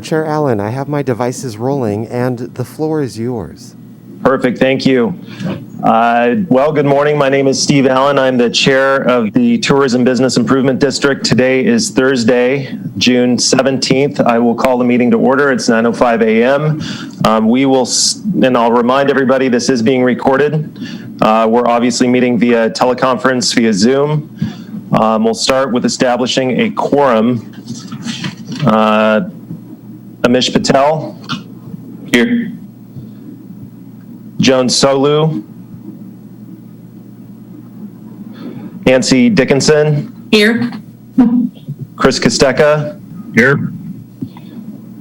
Chair Allen, I have my devices rolling, and the floor is yours. Perfect, thank you. Well, good morning. My name is Steve Allen. I'm the chair of the Tourism Business Improvement District. Today is Thursday, June 17th. I will call the meeting to order. It's 9:05 a.m. And I'll remind everybody this is being recorded. We're obviously meeting via teleconference, via Zoom. We'll start with establishing a quorum. Amish Patel. Here. Joan Solu. Nancy Dickinson. Here. Chris Kosteka. Here.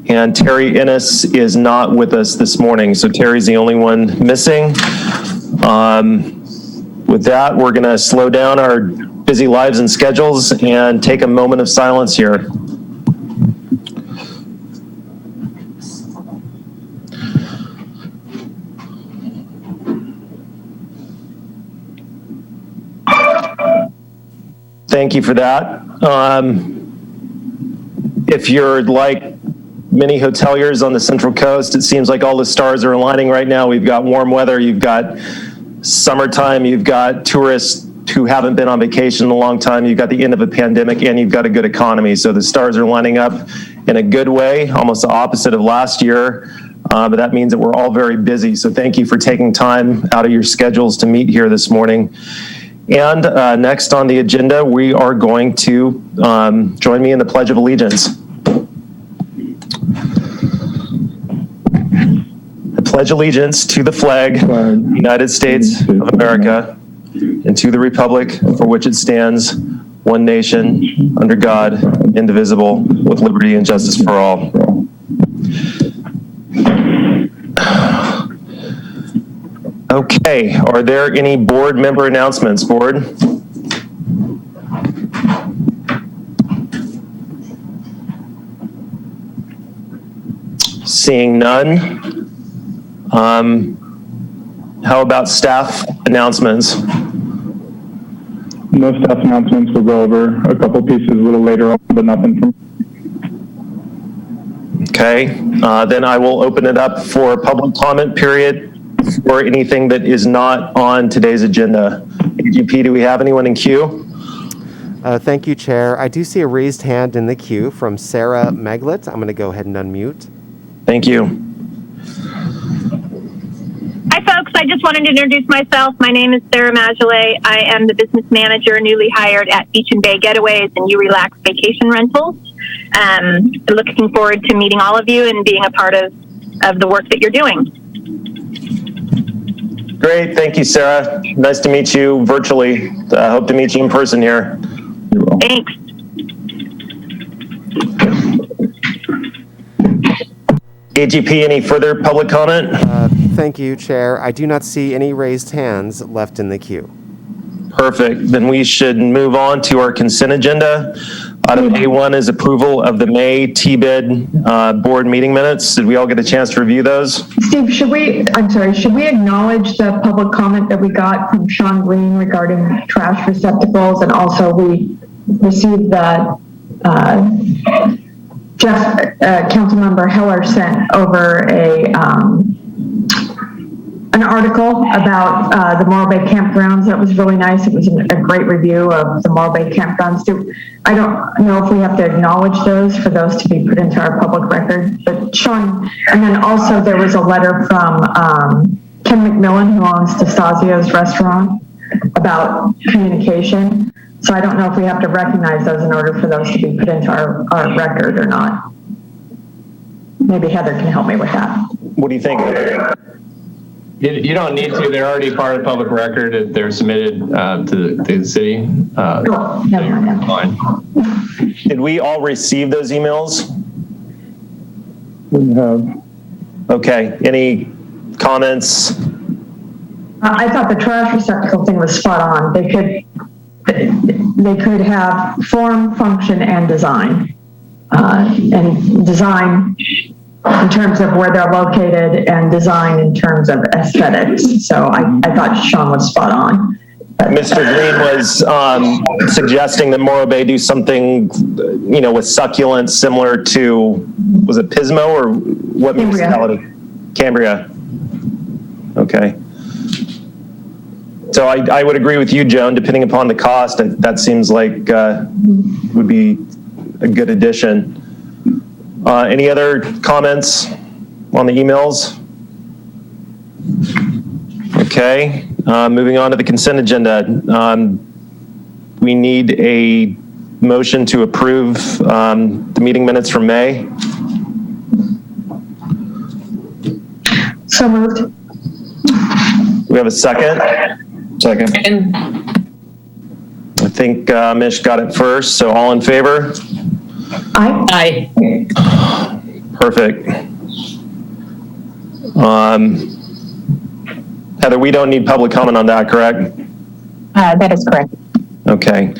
And Terry Ennis is not with us this morning, so Terry's the only one missing. With that, we're going to slow down our busy lives and schedules and take a moment of silence here. Thank you for that. If you're like many hoteliers on the Central Coast, it seems like all the stars are aligning right now. We've got warm weather, you've got summertime, you've got tourists who haven't been on vacation in a long time, you've got the end of a pandemic, and you've got a good economy. So the stars are lining up in a good way, almost the opposite of last year. But that means that we're all very busy. So thank you for taking time out of your schedules to meet here this morning. And next on the agenda, we are going to join me in the Pledge of Allegiance. I pledge allegiance to the flag of the United States of America and to the republic for which it stands, one nation, under God, indivisible, with liberty and justice for all. Okay, are there any board member announcements, board? Seeing none. How about staff announcements? No staff announcements. We'll go over a couple pieces a little later on, but nothing from. Okay, then I will open it up for a public comment period for anything that is not on today's agenda. AGP, do we have anyone in queue? Thank you, Chair. I do see a raised hand in the queue from Sarah Maglet. I'm going to go ahead and unmute. Thank you. Hi, folks. I just wanted to introduce myself. My name is Sarah Maglet. I am the business manager newly hired at Beach and Bay Getaways and You Relax Vacation Rentals. Looking forward to meeting all of you and being a part of the work that you're doing. Great. Thank you, Sarah. Nice to meet you virtually. I hope to meet you in person here. Thanks. AGP, any further public comment? Thank you, Chair. I do not see any raised hands left in the queue. Perfect. Then we should move on to our consent agenda. Item A1 is approval of the May TBID board meeting minutes. Did we all get a chance to review those? Steve, should we acknowledge the public comment that we got from Sean Green regarding trash receptacles, and also we received the Councilmember Heller sent over an article about the Morro Bay campgrounds. That was really nice. It was a great review of the Morro Bay campgrounds. I don't know if we have to acknowledge those for those to be put into our public record, but Sean, and then also there was a letter from Ken McMillan, who owns DeStasio's restaurant, about communication. So I don't know if we have to recognize those in order for those to be put into our record or not. Maybe Heather can help me with that. What do you think? You don't need to. They're already part of the public record. If they're submitted to the city. Cool. Never mind. Fine. Did we all receive those emails? We have. Okay. Any comments? I thought the trash receptacle thing was spot on. They could have form, function, and design. And design in terms of where they're located, and design in terms of aesthetics. So I thought Sean was spot on. Mr. Green was suggesting that Morro Bay do something, with succulents similar to, was it Pismo or what municipality? Cambria. Okay. So I would agree with you, Joan, depending upon the cost, that seems like would be a good addition. Any other comments on the emails? Okay, moving on to the consent agenda. We need a motion to approve the meeting minutes from May. So moved. We have a second? Second. I think Mish got it first, so all in favor? Aye. Perfect. Heather, we don't need public comment on that, correct? That is correct. Okay.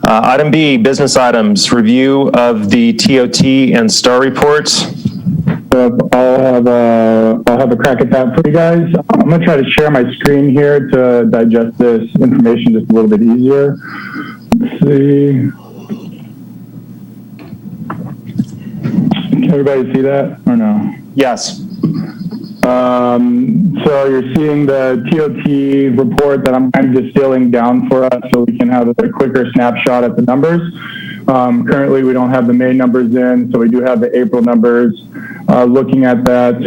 Item B, business items, review of the TOT and STAR reports. I'll have a crack at that for you guys. I'm going to try to share my screen here to digest this information just a little bit easier. Let's see. Can everybody see that or no? Yes. So you're seeing the TOT report that I'm kind of distilling down for us so we can have a quicker snapshot at the numbers. Currently, we don't have the May numbers in, so we do have the April numbers. Looking at that,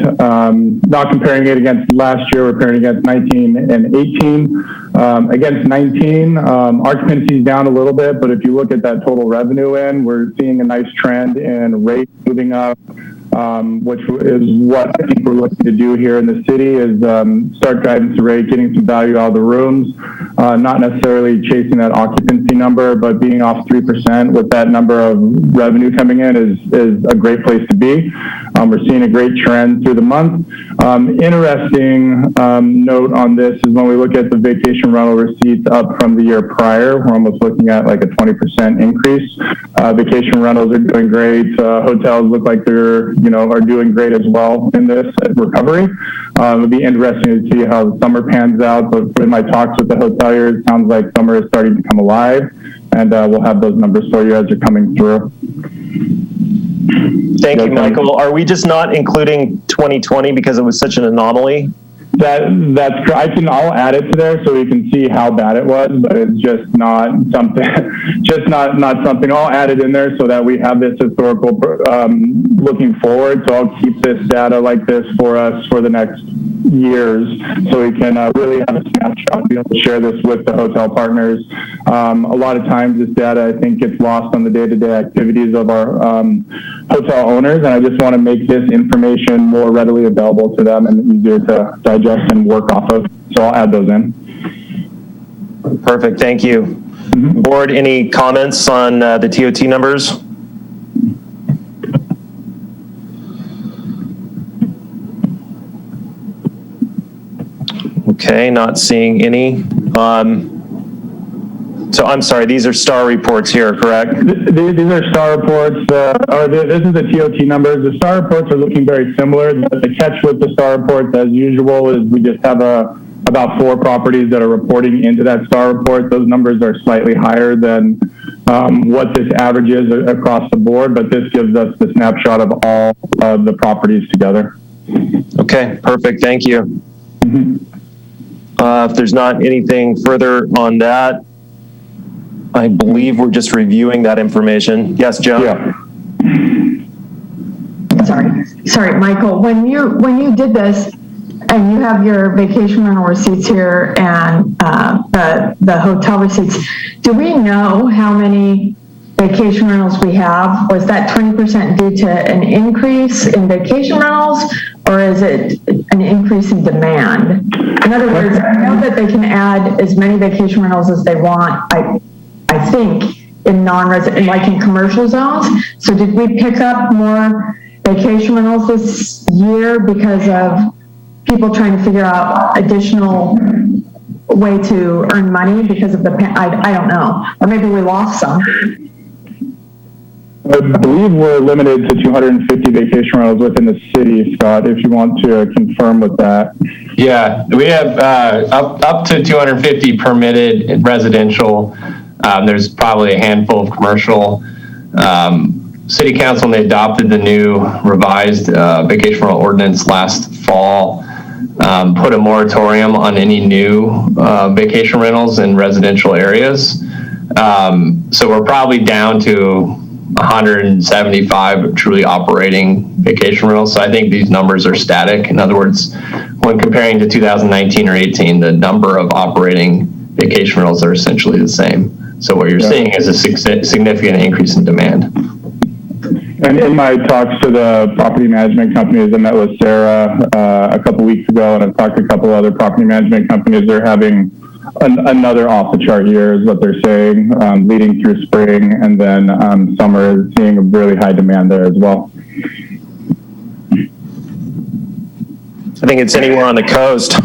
not comparing it against last year, we're comparing against 19 and 18. Against 19, occupancy is down a little bit, but if you look at that total revenue in, we're seeing a nice trend in rate moving up. Which is what I think we're looking to do here in the city is start driving some rate, getting some value out of the rooms, not necessarily chasing that occupancy number, but being off 3% with that number of revenue coming in is a great place to be. We're seeing a great trend through the month. Interesting note on this is when we look at the vacation rental receipts up from the year prior, we're almost looking at like a 20% increase. Vacation rentals are doing great. Hotels look like they're are doing great as well in this recovery. It'll be interesting to see how the summer pans out, but in my talks with the hoteliers, it sounds like summer is starting to come alive, and we'll have those numbers for you as they're coming through. Thank you, Michael. Are we just not including 2020 because it was such an anomaly? That's I'll add it to there so we can see how bad it was, but it's just not something. Not something. I'll add it in there so that we have this historical looking forward. So I'll keep this data like this for us for the next years, so we can really have a snapshot, be able to share this with the hotel partners. A lot of times this data, I think, gets lost on the day-to-day activities of our hotel owners, and I just want to make this information more readily available to them and easier to digest and work off of. So I'll add those in. Perfect. Thank you. Mm-hmm. Board, any comments on the TOT numbers? Okay, not seeing any. So I'm sorry, these are STAR reports here, correct? These are STAR reports, this is the TOT numbers. The STAR reports are looking very similar. The catch with the STAR reports, as usual, is we just have about 4 properties that are reporting into that STAR report. Those numbers are slightly higher than what this average is across the board, but this gives us the snapshot of all of the properties together. Okay, perfect, thank you. Mm-hmm. If there's not anything further on that, I believe we're just reviewing that information. Yes, Joan? Yeah. Sorry, Michael, when you did this and you have your vacation rental receipts here and the hotel receipts, do we know how many vacation rentals we have? Was that 20% due to an increase in vacation rentals, or is it an increase in demand? In other words, I know that they can add as many vacation rentals as they want, I think, in non-resident, like in commercial zones. So did we pick up more vacation rentals this year because of people trying to figure out additional way to earn money because of the, I don't know, or maybe we lost some. I believe we're limited to 250 vacation rentals within the city, Scott, if you want to confirm with that. Yeah, we have up to 250 permitted in residential. There's probably a handful of commercial. City Council, when they adopted the new revised vacation rental ordinance last fall, put a moratorium on any new vacation rentals in residential areas. So we're probably down to 175 truly operating vacation rentals. So I think these numbers are static. In other words, when comparing to 2019 or 18, the number of operating vacation rentals are essentially the same. So what you're seeing is a significant increase in demand. And in my talks to the property management companies, I met with Sarah a couple weeks ago, and I've talked to a couple other property management companies. They're having another off-the-chart year is what they're saying, leading through spring, and then summer is seeing a really high demand there as well. I think it's anywhere on the coast.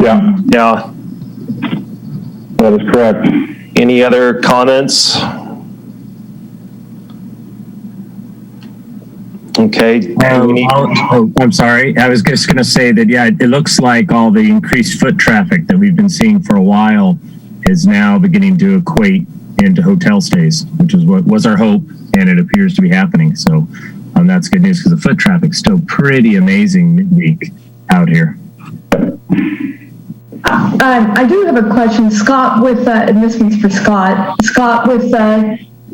Yeah. Yeah. That is correct. Any other comments? Okay. I'm sorry. I was just going to say that, yeah, it looks like all the increased foot traffic that we've been seeing for a while is now beginning to equate into hotel stays, which is what was our hope, and it appears to be happening. So that's good news because the foot traffic's still pretty amazing midweek out here. I do have a question, Scott, and this one's for Scott. Scott, with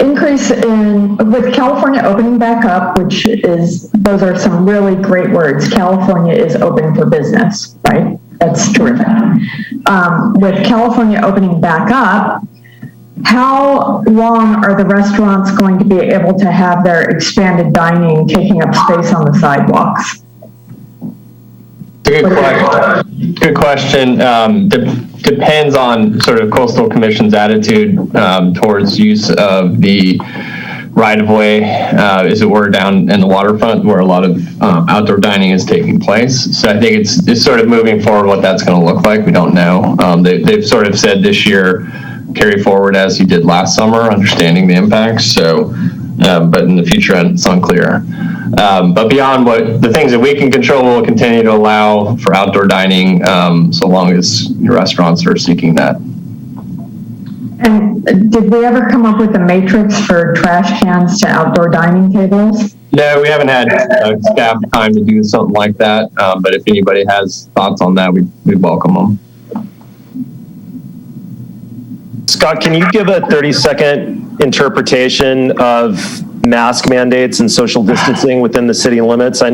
increase with California opening back up, those are some really great words. California is open for business, right? That's terrific. With California opening back up, how long are the restaurants going to be able to have their expanded dining taking up space on the sidewalks? Good question. Depends on sort of Coastal Commission's attitude towards use of the right-of-way, as it were, down in the waterfront where a lot of outdoor dining is taking place. So I think it's sort of moving forward what that's going to look like. We don't know. They've sort of said this year, carry forward as you did last summer, understanding the impacts. So, but in the future, it's unclear. But beyond the things that we can control, we'll continue to allow for outdoor dining so long as your restaurants are seeking that. And did we ever come up with a matrix for trash cans to outdoor dining tables? No, we haven't had staff time to do something like that. But if anybody has thoughts on that, we'd welcome them. Scott, can you give a 30-second interpretation of mask mandates and social distancing within the city limits? I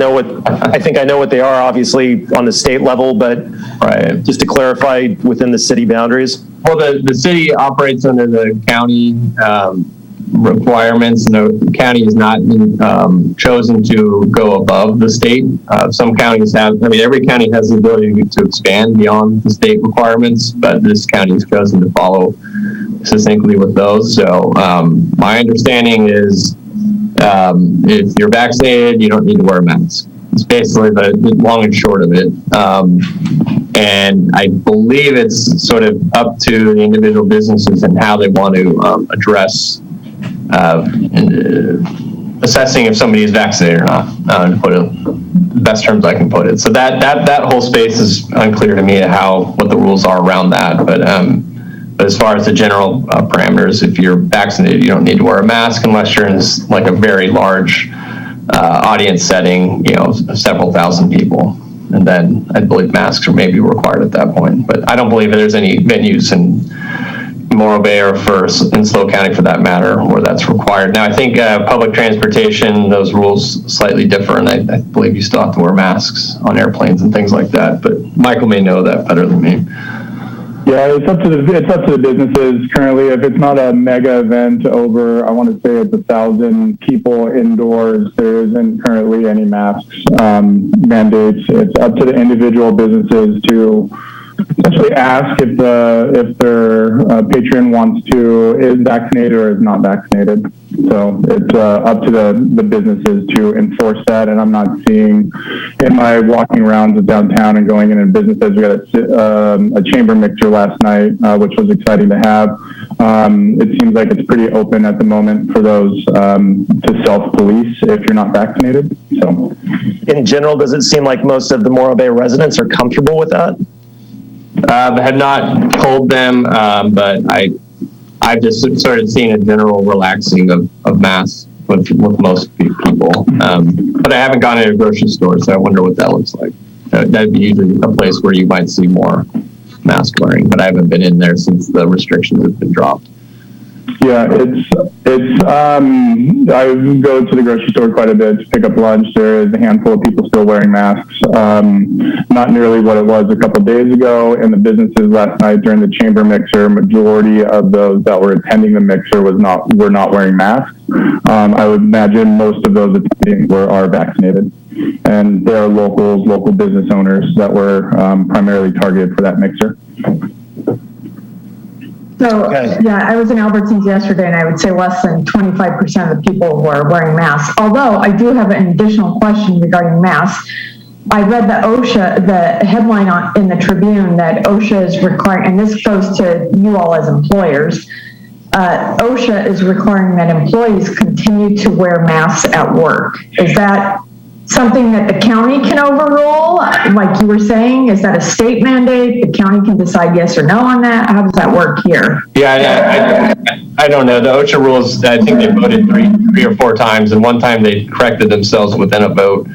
think I know what they are, obviously, on the state level, but right. Just to clarify within the city boundaries. Well, the city operates under the county requirements, and the county has not been chosen to go above the state. Some counties have, every county has the ability to expand beyond the state requirements, but this county has chosen to follow succinctly with those. So my understanding is if you're vaccinated, you don't need to wear a mask. It's basically the long and short of it. And I believe it's sort of up to the individual businesses and how they want to address assessing if somebody is vaccinated or not, to put it the best terms I can put it. So that whole space is unclear to me what the rules are around that. But as far as the general parameters, if you're vaccinated, you don't need to wear a mask unless you're in like a very large audience setting, several thousand people. And then I believe masks are maybe required at that point. But I don't believe there's any venues in Morro Bay or in SLO County for that matter where that's required. Now I think public transportation, those rules slightly differ, and I believe you still have to wear masks on airplanes and things like that. But Michael may know that better than me. Yeah, it's up to the businesses currently. If it's not a mega event over, I want to say it's 1,000 people indoors, there isn't currently any masks mandates. It's up to the individual businesses to essentially ask if their patron is vaccinated or is not vaccinated. So it's up to the businesses to enforce that. And I'm not seeing in my walking around downtown and going in businesses. We got a chamber mixer last night, which was exciting to have. It seems like it's pretty open at the moment for those to self-police if you're not vaccinated. So, in general, does it seem like most of the Morro Bay residents are comfortable with that? I have not told them, but I've just started seeing a general relaxing of masks with most people. But I haven't gone into a grocery store, so I wonder what that looks like. That'd be usually a place where you might see more mask wearing, but I haven't been in there since the restrictions have been dropped. Yeah, I go to the grocery store quite a bit to pick up lunch. There is a handful of people still wearing masks. Not nearly what it was a couple of days ago. In the businesses last night during the chamber mixer, majority of those that were attending the mixer were not wearing masks. I would imagine most of those attending are vaccinated. And they are local business owners that were primarily targeted for that mixer. So, Okay. yeah, I was in Albertsons yesterday, and I would say less than 25% of the people were wearing masks. Although I do have an additional question regarding masks. I read the headline in the Tribune that OSHA is requiring, and this goes to you all as employers, OSHA is requiring that employees continue to wear masks at work. Is that something that the county can overrule? Like you were saying, is that a state mandate? The county can decide yes or no on that? How does that work here? Yeah, I don't know. The OSHA rules, I think they voted three or four times, and one time they corrected themselves within a vote.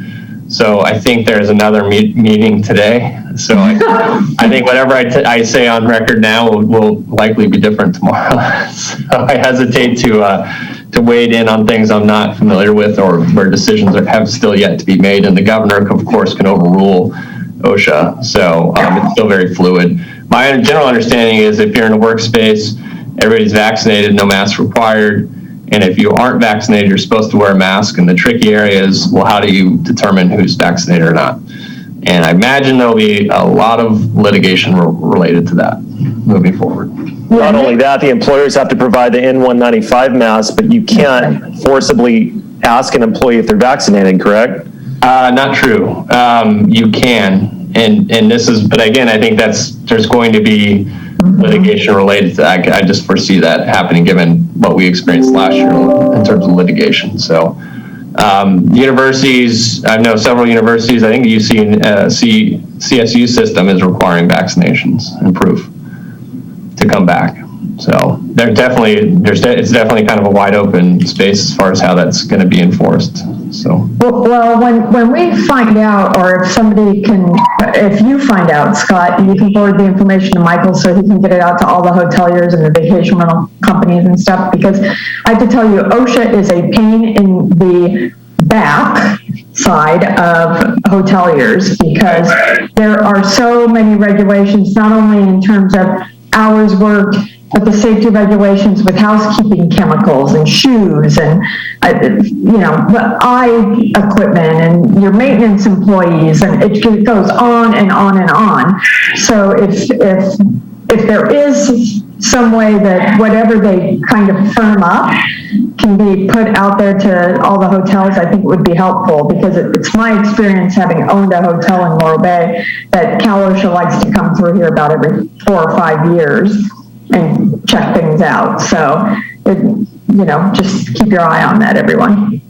So I think there's another meeting today. So I think whatever I say on record now will likely be different tomorrow. So I hesitate to wade in on things I'm not familiar with or where decisions have still yet to be made. And the governor, of course, can overrule OSHA. So it's still very fluid. My general understanding is if you're in a workspace, everybody's vaccinated, no mask required. And if you aren't vaccinated, you're supposed to wear a mask. And the tricky area is, well, how do you determine who's vaccinated or not? And I imagine there'll be a lot of litigation related to that moving forward. Not only that, the employers have to provide the N95 mask, but you can't forcibly ask an employee if they're vaccinated, correct? Not true. You can. And this is, but again, I think there's going to be litigation related to that. I just foresee that happening given what we experienced last year in terms of litigation. So universities, I know several universities, I think the CSU system is requiring vaccinations and proof to come back. So it's definitely kind of a wide open space as far as how that's going to be enforced. So well, when we find out, or if you find out, Scott, you can forward the information to Michael so he can get it out to all the hoteliers and the vacation rental companies and stuff, because I have to tell you, OSHA is a pain in the back side of hoteliers, because there are so many regulations, not only in terms of hours worked, but the safety regulations with housekeeping chemicals and shoes and, the eye equipment and your maintenance employees, and it goes on and on and on. So if there is some way that whatever they kind of firm up can be put out there to all the hotels, I think it would be helpful, because it's my experience, having owned a hotel in Morro Bay, that Cal OSHA likes to come through here about every 4 or 5 years and check things out. So, just keep your eye on that, everyone.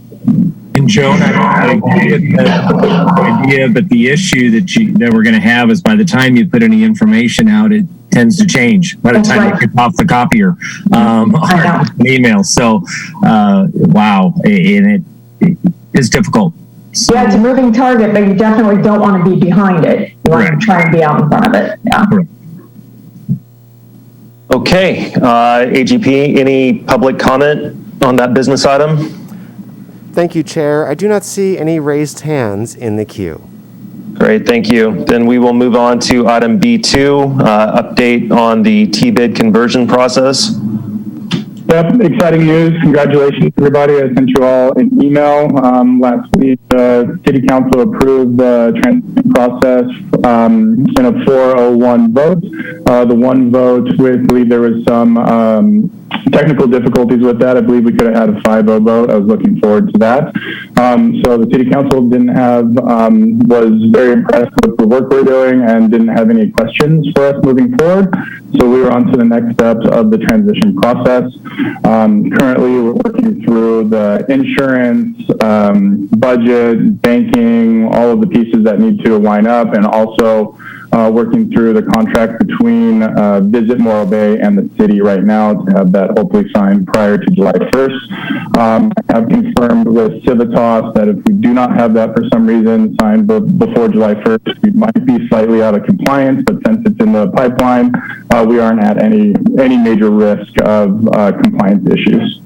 And Joan, I agree with the idea, but the issue that we're going to have is by the time you put any information out, it tends to change by the That's time right. you get off the copier or an email. So, wow, and it is difficult. So, Yeah, it's a moving target, but you definitely don't want to be behind it. You want Correct. to try and be out in front of it. Yeah. Correct. Okay, AGP, any public comment on that business item? Thank you, Chair. I do not see any raised hands in the queue. Great, thank you. Then we will move on to item B2, update on the T-bid conversion process. Yep, exciting news. Congratulations, everybody. I sent you all an email last week. The City Council approved the transition process in a 401 vote. The one vote, I believe there was some technical difficulties with that. I believe we could have had a 5-0 vote. I was looking forward to that. So the City Council was very impressed with the work we're doing and didn't have any questions for us moving forward. So we were on to the next steps of the transition process. Currently, we're working through the insurance, budget, banking, all of the pieces that need to line up, and also working through the contract between Visit Morro Bay and the city right now to have that hopefully signed prior to July 1st. I have confirmed with Civitas that if we do not have that for some reason signed before July 1st, we might be slightly out of compliance, but since it's in the pipeline, we aren't at any major risk of compliance issues.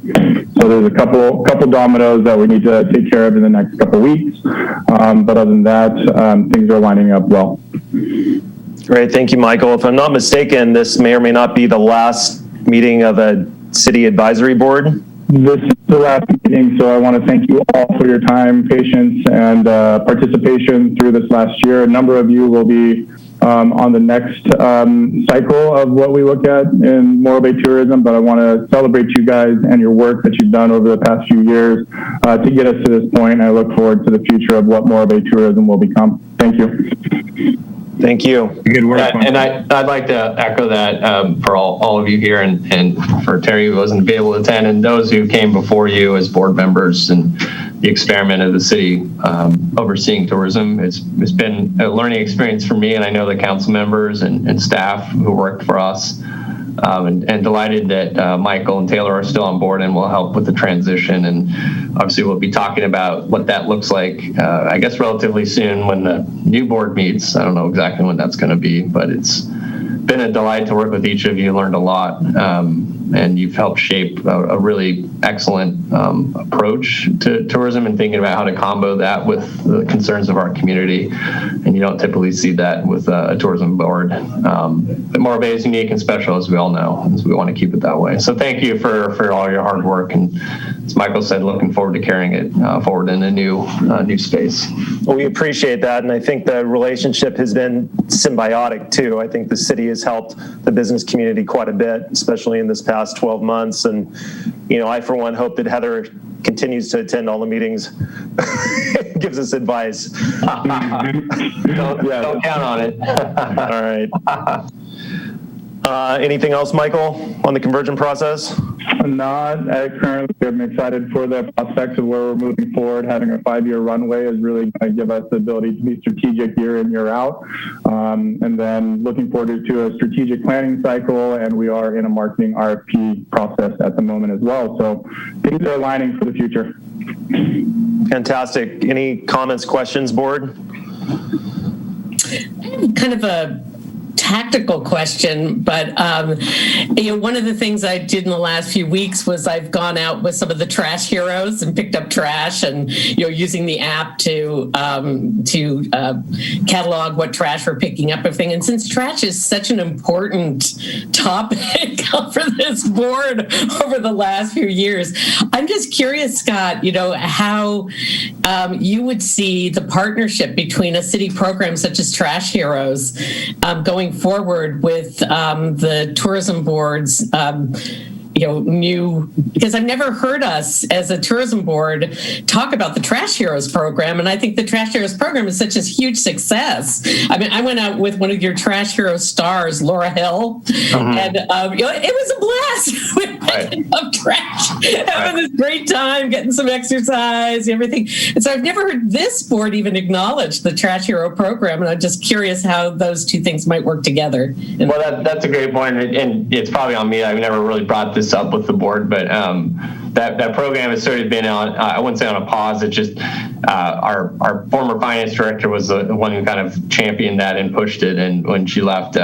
So there's a couple dominoes that we need to take care of in the next couple weeks, but other than that, things are lining up well. Great, thank you, Michael. If I'm not mistaken, this may or may not be the last meeting of a city advisory board. This is the last meeting, so I want to thank you all for your time, patience, and participation through this last year. A number of you will be on the next cycle of what we look at in Morro Bay tourism, but I want to celebrate you guys and your work that you've done over the past few years to get us to this point. I look forward to the future of what Morro Bay tourism will become. Thank you. Thank you. Good work. And I'd like to echo that for all of you here, and for Terry who wasn't able to attend, and those who came before you as board members, and the experiment of the city overseeing tourism. It's been a learning experience for me, and I know the council members and staff who worked for us. And delighted that Michael and Taylor are still on board and will help with the transition. And obviously we'll be talking about what that looks like, I guess, relatively soon when the new board meets. I don't know exactly when that's going to be, but it's been a delight to work with each of you, learned a lot. And you've helped shape a really excellent approach to tourism and thinking about how to combo that with the concerns of our community. And you don't typically see that with a tourism board. But Morro Bay is unique and special, as we all know, and we want to keep it that way. So thank you for all your hard work. And as Michael said, looking forward to carrying it forward in a new space. Well, we appreciate that. And I think the relationship has been symbiotic too. I think the city has helped the business community quite a bit, especially in this past 12 months. And, I, for one, hope that Heather continues to attend all the meetings, gives us advice. Don't count on it. All right. Anything else, Michael, on the conversion process? Not currently. I'm excited for the prospects of where we're moving forward. Having a 5-year runway is really going to give us the ability to be strategic year in, year out. And then looking forward to a strategic planning cycle, and we are in a marketing RFP process at the moment as well. So things are aligning for the future. Fantastic. Any comments, questions, board? Kind of a tactical question, but one of the things I did in the last few weeks was I've gone out with some of the trash heroes and picked up trash, and using the app to catalog what trash we're picking up, everything. And since trash is such an important topic for this board over the last few years, I'm just curious, Scott, how you would see the partnership between a city program such as Trash Heroes going forward with the tourism board's because I've never heard us as a tourism board talk about the Trash Heroes program, and I think the Trash Heroes program is such a huge success. I mean, I went out with one of your Trash Heroes stars, Laura Hill, and it was a blast. We're picking up trash, having this great time, getting some exercise, everything. And so I've never heard this board even acknowledge the Trash Hero program, and I'm just curious how those two things might work together. Well, that's a great point, and it's probably on me. I've never really brought this up with the board, but that program has sort of been on, I wouldn't say on a pause. It's just our former finance director was the one who kind of championed that and pushed it. And when she left,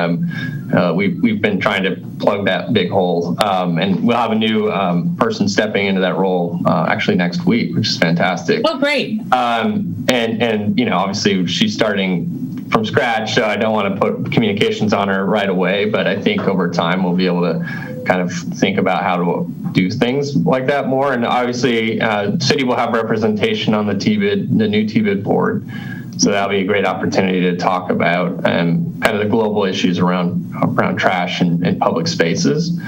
we've been trying to plug that big hole. And we'll have a new person stepping into that role actually next week, which is fantastic. Oh, great. And obviously she's starting from scratch, so I don't want to put communications on her right away, but I think over time we'll be able to kind of think about how to do things like that more. And obviously, city will have representation on the new TBID board, so that'll be a great opportunity to talk about kind of the global issues around trash and public spaces.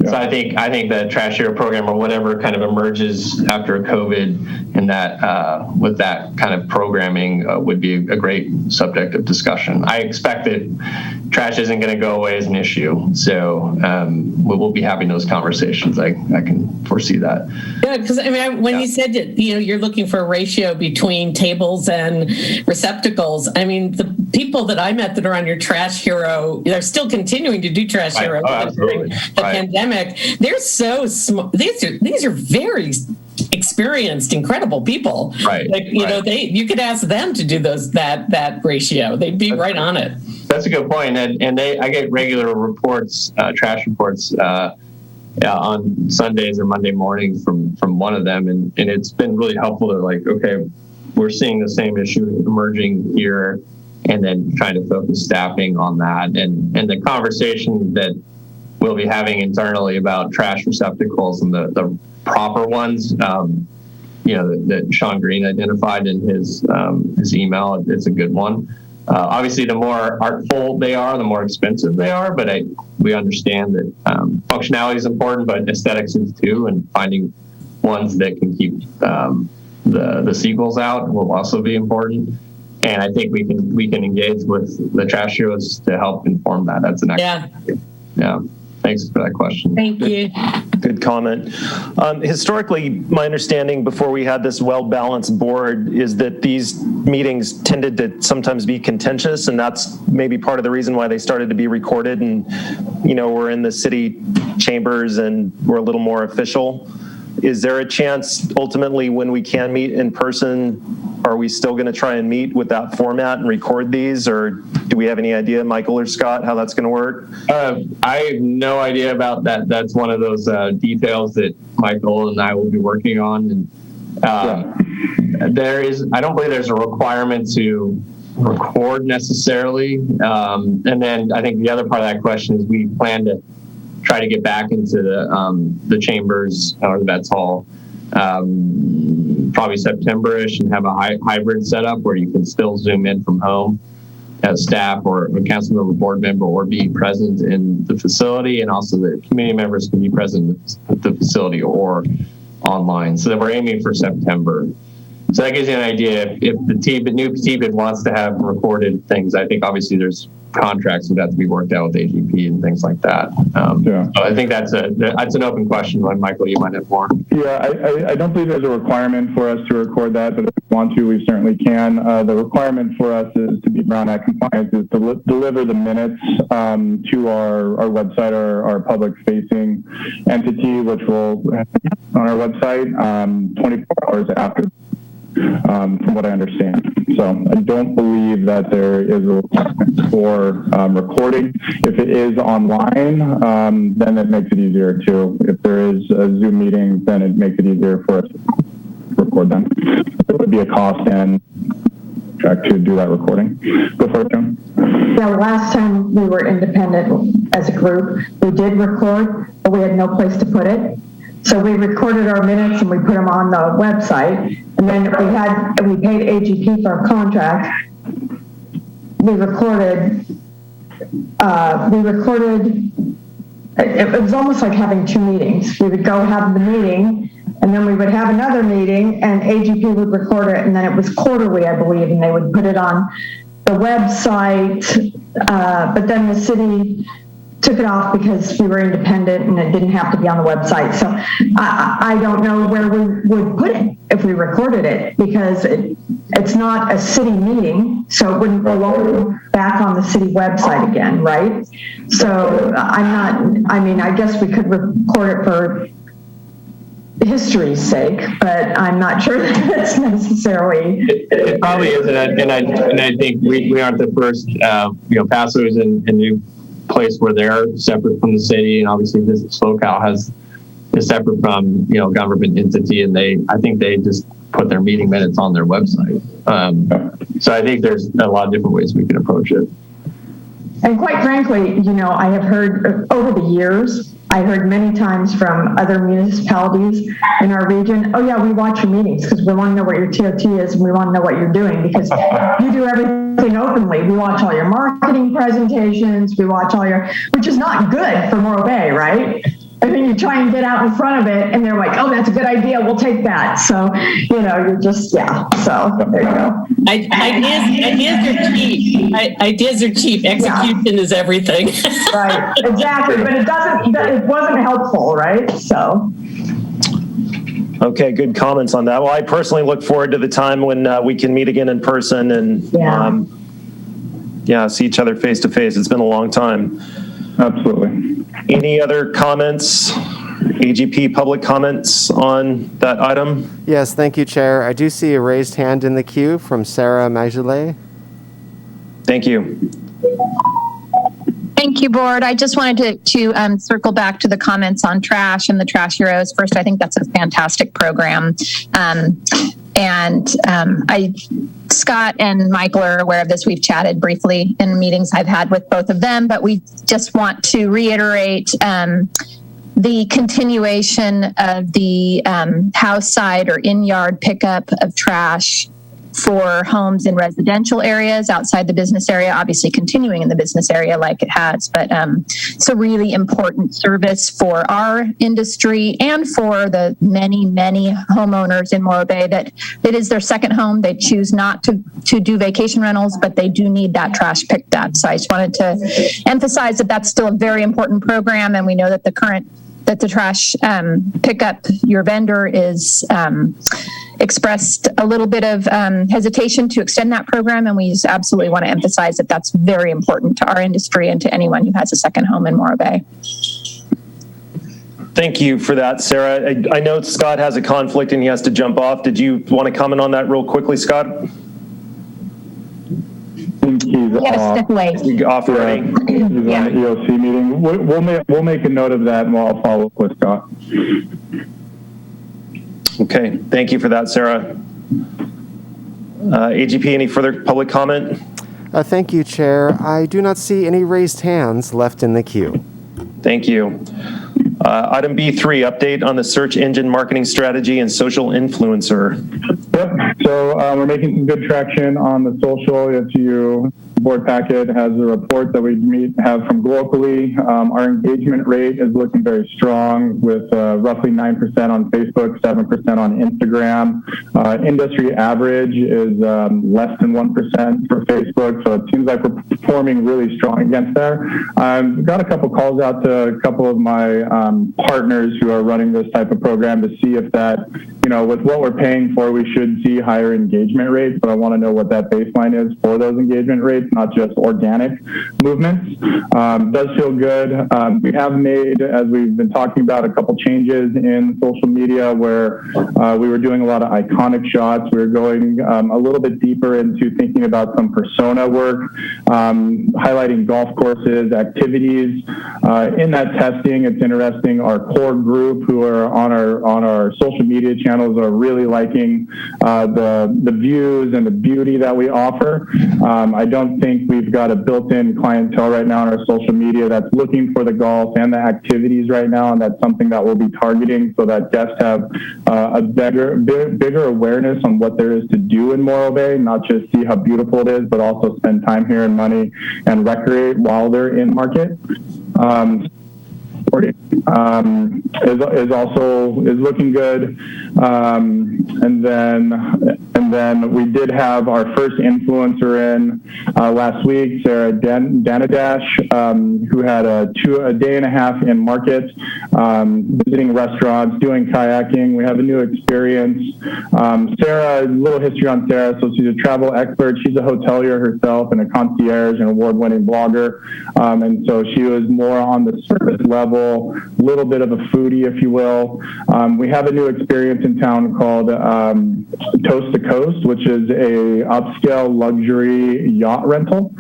So I think the Trash Hero program, or whatever kind of emerges after COVID, and that with that kind of programming would be a great subject of discussion. I expect that trash isn't going to go away as an issue, so we'll be having those conversations. I can foresee that. Yeah, because I mean, when you said that, you're looking for a ratio between tables and receptacles. I mean, the people that I met that are on your Trash Hero, they're still continuing to do Trash Hero during the pandemic. They're so smart. These are very experienced, incredible people. Right. Like, you could ask them to do that ratio. They'd be right on it. That's a good point. And I get regular reports, trash reports, on Sundays or Monday mornings from one of them, and it's been really helpful to okay, we're seeing the same issue emerging here, and then trying to focus staffing on that, and the conversation that we'll be having internally about trash receptacles and the proper ones, that Sean Green identified in his email. It's a good one. Obviously, the more artful they are, the more expensive they are, but we understand that functionality is important, but aesthetics is too, and finding ones that can keep the seagulls out will also be important. And I think we can engage with the Trash Heroes to help inform that. That's an excellent. Yeah. Thanks for that question. Thank you. Good comment. Historically, my understanding before we had this well-balanced board is that these meetings tended to sometimes be contentious, and that's maybe part of the reason why they started to be recorded, and we're in the city chambers and we're a little more official. Is there a chance ultimately when we can meet in person, are we still going to try and meet with that format and record these, or do we have any idea, Michael or Scott, how that's going to work? I have no idea about that. That's one of those details that Michael and I will be working on. And I don't believe there's a requirement to record necessarily. And then I think the other part of that question is we plan to try to get back into the chambers or the Vets Hall probably September-ish, and have a hybrid setup where you can still Zoom in from home as staff or a council member, board member, or be present in the facility, and also the community members can be present at the facility or online. So that we're aiming for September. So that gives you an idea. If the new TBID wants to have recorded things, I think obviously there's contracts that have to be worked out with AGP and things like that. So I think that's an open question. Michael, you might have more. Yeah, I don't believe there's a requirement for us to record that, but if we want to, we certainly can. The requirement for us is to be Brown Act compliant, is to deliver the minutes to our website, our public-facing entity, which will on our website 24 hours after. From what I understand. So I don't believe that there is a requirement for recording. If it is online, then it makes it easier too. If there is a Zoom meeting, then it makes it easier for us to record them. It would be a cost and track to do that recording. Go for it, Joan. Yeah, last time we were independent as a group, we did record, but we had no place to put it. So we recorded our minutes and we put them on the website. And then we paid AGP for our contract. We recorded, it was almost like having two meetings. We would go have the meeting, and then we would have another meeting, and AGP would record it, and then it was quarterly, I believe, and they would put it on the website. But then the city took it off because we were independent and it didn't have to be on the website. So I don't know where we would put it if we recorded it, because it's not a city meeting, so it wouldn't go back on the city website again, right? So I guess we could record it for history's sake, but I'm not sure that that's necessarily. It probably isn't, and I think we aren't the first. Paso is a new place where they're separate from the city, and obviously this SoCal is separate from government entity, and I think they just put their meeting minutes on their website. So I think there's a lot of different ways we can approach it. And quite frankly, I have heard over the years, I heard many times from other municipalities in our region, oh yeah, we watch your meetings because we want to know what your TOT is and we want to know what you're doing because you do everything openly. We watch all your marketing presentations, we watch all your, which is not good for Morro Bay, right? And then you try and get out in front of it and they're like, oh, that's a good idea, we'll take that. So, you're just, yeah, so there you go. Ideas are cheap. Ideas are cheap. Execution is everything. Right, exactly, but it wasn't helpful, right? So. Okay, good comments on that. Well, I personally look forward to the time when we can meet again in person and see each other face to face. It's been a long time. Absolutely. Any other comments, AGP public comments on that item? Yes, thank you, Chair. I do see a raised hand in the queue from Sarah Magile. Thank you. Thank you, Board. I just wanted to circle back to the comments on trash and the Trash Heroes. First, I think that's a fantastic program. Scott and Michael are aware of this. We've chatted briefly in meetings I've had with both of them, but we just want to reiterate the continuation of the house side or in-yard pickup of trash for homes in residential areas outside the business area, obviously continuing in the business area like it has, but it's a really important service for our industry and for the many, many homeowners in Morro Bay that it is their second home. They choose not to do vacation rentals, but they do need that trash picked up. So I just wanted to emphasize that that's still a very important program, and we know that the trash pickup, your vendor is expressed a little bit of hesitation to extend that program, and we just absolutely want to emphasize that that's very important to our industry and to anyone who has a second home in Morro Bay. Thank you for that, Sarah. I know Scott has a conflict and he has to jump off. Did you want to comment on that real quickly, Scott? You gotta step away. Off already. He's on the EOC meeting. We'll make a note of that and we'll follow up with Scott. Okay, thank you for that, Sarah. AGP, any further public comment? Thank you, Chair. I do not see any raised hands left in the queue. Thank you. Item B3, update on the search engine marketing strategy and social influencer. Yep, so we're making some good traction on the social. The board packet has a report that we have from locally. Our engagement rate is looking very strong with roughly 9% on Facebook, 7% on Instagram. Industry average is less than 1% for Facebook, so it seems like we're performing really strong against there. I've got a couple calls out to a couple of my partners who are running this type of program to see if that, with what we're paying for, we should see higher engagement rates, but I want to know what that baseline is for those engagement rates, not just organic movements. Does feel good. We have made, as we've been talking about, a couple changes in social media where we were doing a lot of iconic shots. We were going a little bit deeper into thinking about some persona work, highlighting golf courses, activities. In that testing, it's interesting, our core group who are on our social media channels are really liking the views and the beauty that we offer. I don't think we've got a built-in clientele right now on our social media that's looking for the golf and the activities right now, and that's something that we'll be targeting so that guests have a bigger awareness on what there is to do in Morro Bay, not just see how beautiful it is, but also spend time here and money and recreate while they're in market. Is looking good, and then we did have our first influencer in last week, Sarah Danadash, who had a day and a half in market, visiting restaurants, doing kayaking. We have a new experience. Sarah, a little history on Sarah. So she's a travel expert. She's a hotelier herself and a concierge and award-winning blogger, and so she was more on the service level, little bit of a foodie, if you will. We have a new experience in town called Toast to Coast, which is a upscale luxury yacht rental,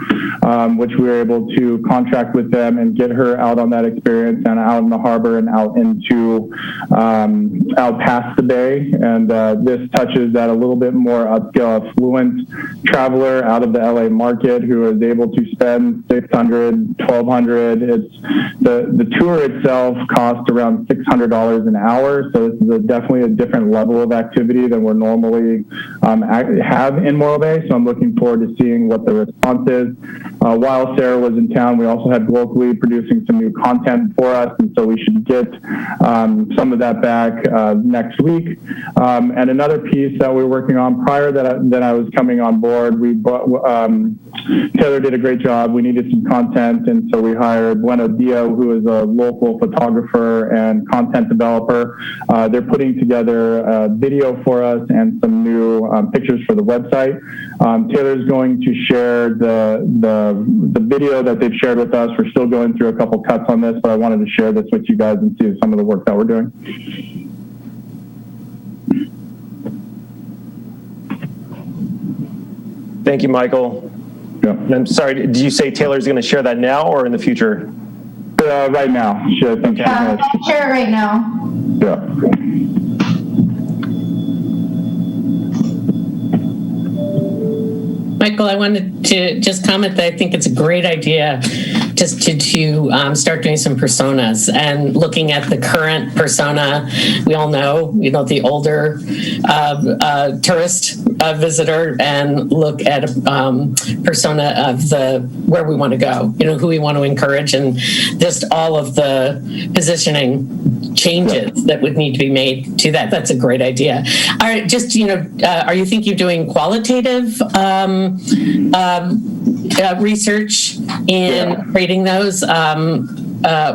which we were able to contract with them and get her out on that experience and out in the harbor and out into out past the bay. And this touches that a little bit more upscale, affluent traveler out of the LA market who is able to spend $600, $1,200. It's the tour itself costs around $600 an hour, so this is definitely a different level of activity than we're normally have in Morro Bay. So I'm looking forward to seeing what the response is. While Sarah was in town, we also had locally producing some new content for us, and so we should get some of that back next week. And another piece that we're working on prior that I was coming on board, we bought, Taylor did a great job. We needed some content, and so we hired Bueno Dio, who is a local photographer and content developer. They're putting together a video for us and some new pictures for the website. Taylor's going to share the video that they've shared with us. We're still going through a couple cuts on this, but I wanted to share this with you guys and see some of the work that we're doing. Thank you, Michael. Yeah. And I'm sorry, did you say Taylor's going to share that now or in the future? Right now. Sure, I think she's gonna share it right now. Yeah. Michael, I wanted to just comment that I think it's a great idea just to start doing some personas and looking at the current persona. We all know, the older tourist visitor, and look at a persona of where we want to go, who we want to encourage, and just all of the positioning changes that would need to be made to that. That's a great idea. All right, just, are you thinking of doing qualitative research in creating those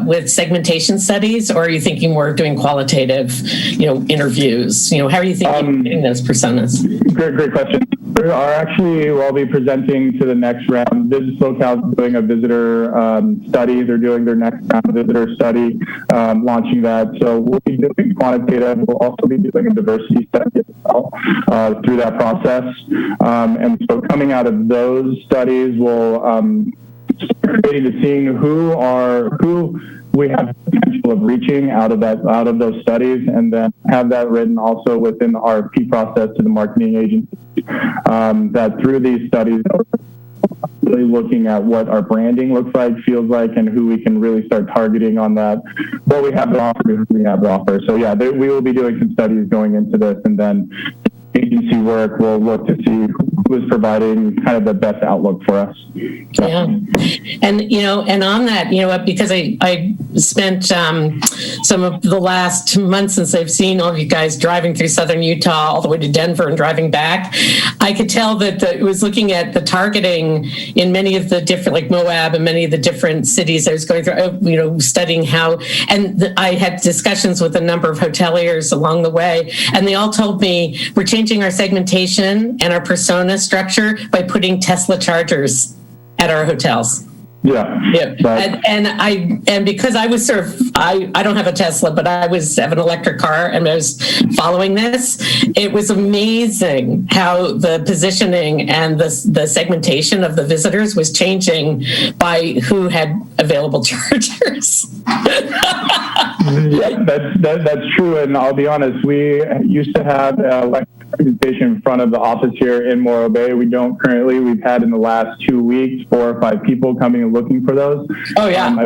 with segmentation studies, or are you thinking more of doing qualitative, interviews? How are you thinking of getting those personas? Great question. I'll be presenting to the next round. Business Locale is doing a visitor study. They're doing their next round of visitor study, launching that. So we'll be doing quantitative. We'll also be doing a diversity study as well through that process. And so coming out of those studies, we'll start creating to seeing who we have the potential of reaching out of those studies, and then have that written also within the RFP process to the marketing agency. That through these studies, really looking at what our branding looks like, feels like, and who we can really start targeting on that, what we have to offer, who we have to offer. So yeah, we will be doing some studies going into this, and then agency work will look to see who is providing kind of the best outlook for us. So. Yeah. And, and on that, because I spent some of the last months since I've seen all of you guys driving through southern Utah all the way to Denver and driving back, I could tell that it was looking at the targeting in many of the different, like Moab and many of the different cities I was going through, studying how, and I had discussions with a number of hoteliers along the way, and they all told me we're changing our segmentation and our persona structure by putting Tesla chargers at our hotels. Yeah. And because I was I don't have a Tesla, but I have an electric car, and I was following this. It was amazing how the positioning and the segmentation of the visitors was changing by who had available chargers. Yeah, that's true. And I'll be honest, we used to have electric station in front of the office here in Morro Bay. We don't currently. We've had in the last 2 weeks 4 or 5 people coming and looking for those. Oh yeah.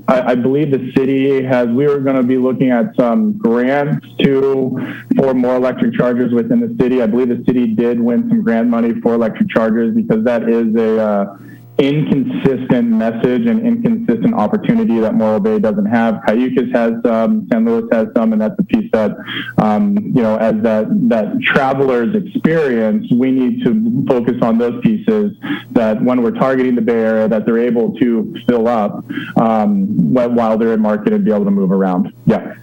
I believe the city has. We were going to be looking at some grants for more electric chargers within the city. I believe the city did win some grant money for electric chargers, because that is a inconsistent message and inconsistent opportunity that Morro Bay doesn't have. Cayucas has some, San Luis has some, and that's a piece that, as that traveler's experience, we need to focus on those pieces that when we're targeting the Bay Area, that they're able to fill up while they're in market and be able to move around. Yeah.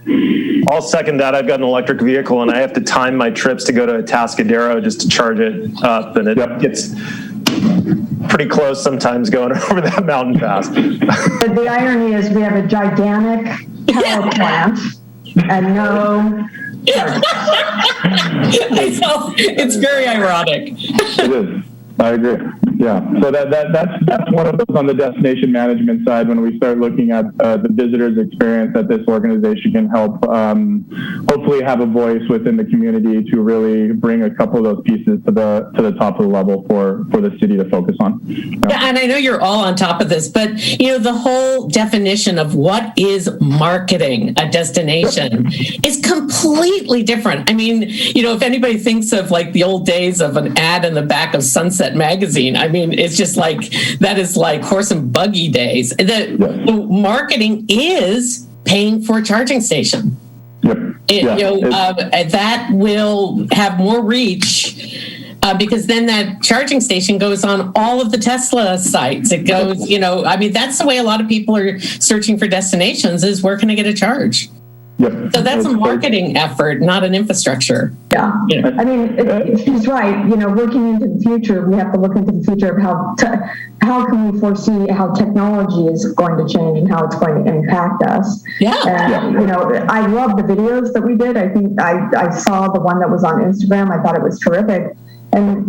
I'll second that. I've got an electric vehicle, and I have to time my trips to go to Atascadero just to charge it up, and it gets pretty close sometimes going over that mountain pass. The irony is we have a gigantic power plant and no charging. I know, it's very ironic. It is. I agree. Yeah. So that's one of those on the destination management side when we start looking at the visitors experience that this organization can help hopefully have a voice within the community to really bring a couple of those pieces to the top of the level for the city to focus on. Yeah, and I know you're all on top of this, but the whole definition of what is marketing a destination is completely different. I mean, if anybody thinks of like the old days of an ad in the back of Sunset magazine, I mean, it's just like that is like horse and buggy days. The marketing is paying for a charging station. Yep. That will have more reach. Because then that charging station goes on all of the Tesla sites. It goes, I mean, that's the way a lot of people are searching for destinations is where can I get a charge? Yep. So that's a marketing effort, not an infrastructure. Yeah. I mean, she's right. Looking into the future, we have to look into the future of how can we foresee how technology is going to change and how it's going to impact us. Yeah. I love the videos that we did. I think I saw the one that was on Instagram. I thought it was terrific. And,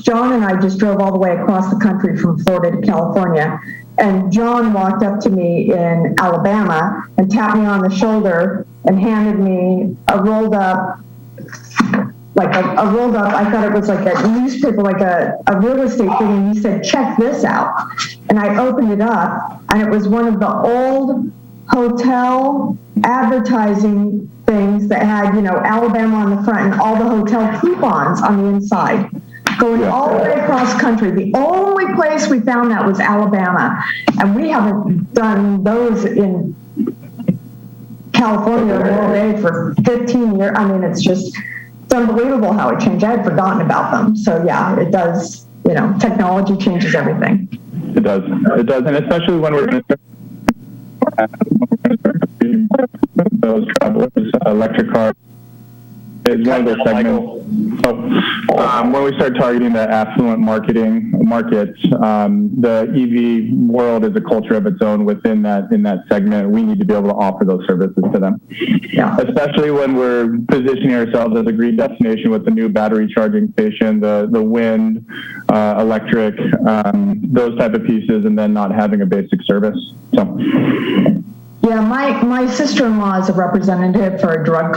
John and I just drove all the way across the country from Florida to California. And John walked up to me in Alabama and tapped me on the shoulder and handed me a rolled up, I thought it was like a newspaper, like a real estate thing. And he said, check this out. And I opened it up and it was one of the old hotel advertising things that had, Alabama on the front and all the hotel coupons on the inside. Going all the way across country. The only place we found that was Alabama. And we haven't done those in California all day for 15 years. I mean, it's unbelievable how it changed. I had forgotten about them. So yeah, it does, technology changes everything. It does. It does. And especially when we're going to those travelers, electric cars. Is one of those segments. When we start targeting the affluent markets, the EV world is a culture of its own within that segment. We need to be able to offer those services to them. Yeah. Especially when we're positioning ourselves as a green destination with the new battery charging station, the wind, electric, those type of pieces, and then not having a basic service. So. Yeah, my sister-in-law is a representative for a drug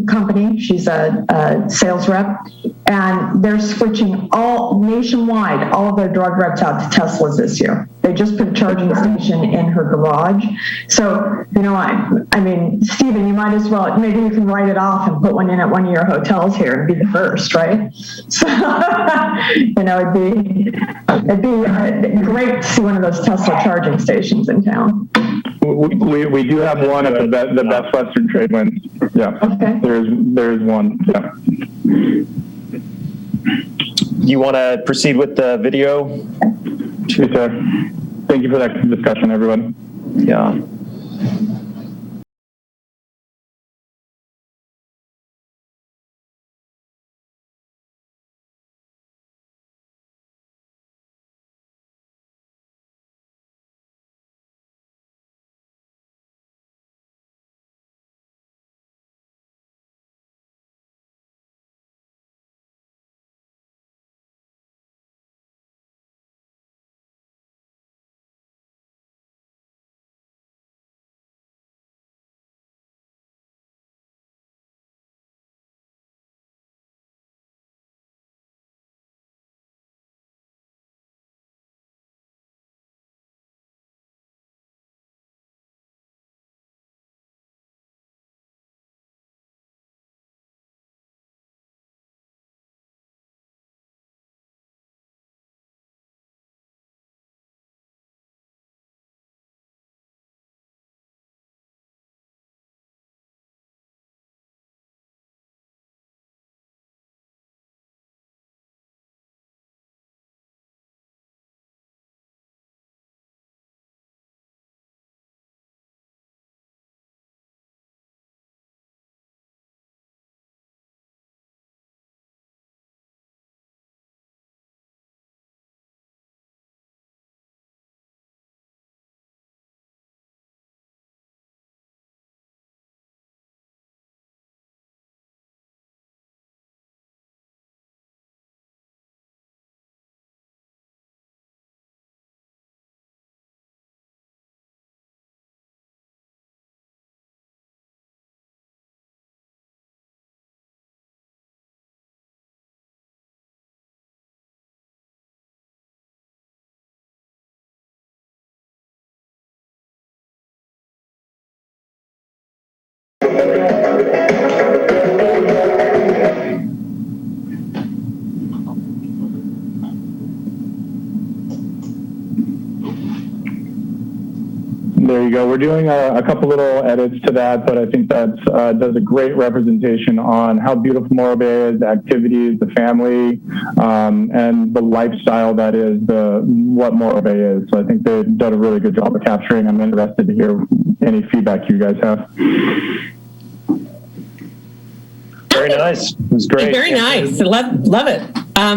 company. She's a sales rep, and they're switching nationwide, all of their drug reps out to Teslas this year. They just put a charging station in her garage. So, I mean, Stephen, you might as well, maybe you can write it off and put one in at one of your hotels here and be the first, right? So, it'd be great to see one of those Tesla charging stations in town. We do have one at the Best Western Trade Winds. Yeah. Okay. There's one. Yeah. You want to proceed with the video? Sure. Thank you for that discussion, everyone. Yeah. There you go. We're doing a couple little edits to that, but I think that does a great representation on how beautiful Morro Bay is, the activities, the family, and the lifestyle that is what Morro Bay is. So I think they've done a really good job of capturing. I'm interested to hear any feedback you guys have. Very nice. It was great. Very nice. Love it. How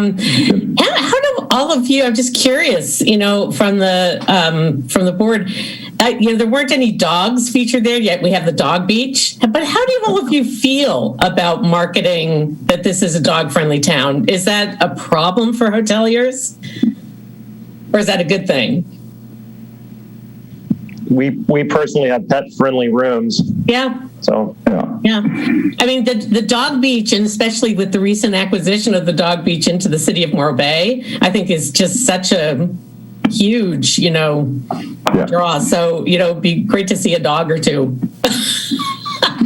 do all of you? I'm just curious. From the board. There weren't any dogs featured there yet. We have the dog beach. But how do all of you feel about marketing that this is a dog-friendly town? Is that a problem for hoteliers? Or is that a good thing? We personally have pet-friendly rooms. Yeah. So, yeah. I mean, the dog beach, and especially with the recent acquisition of the dog beach into the city of Morro Bay, I think is just such a huge, draw. So, it'd be great to see a dog or two.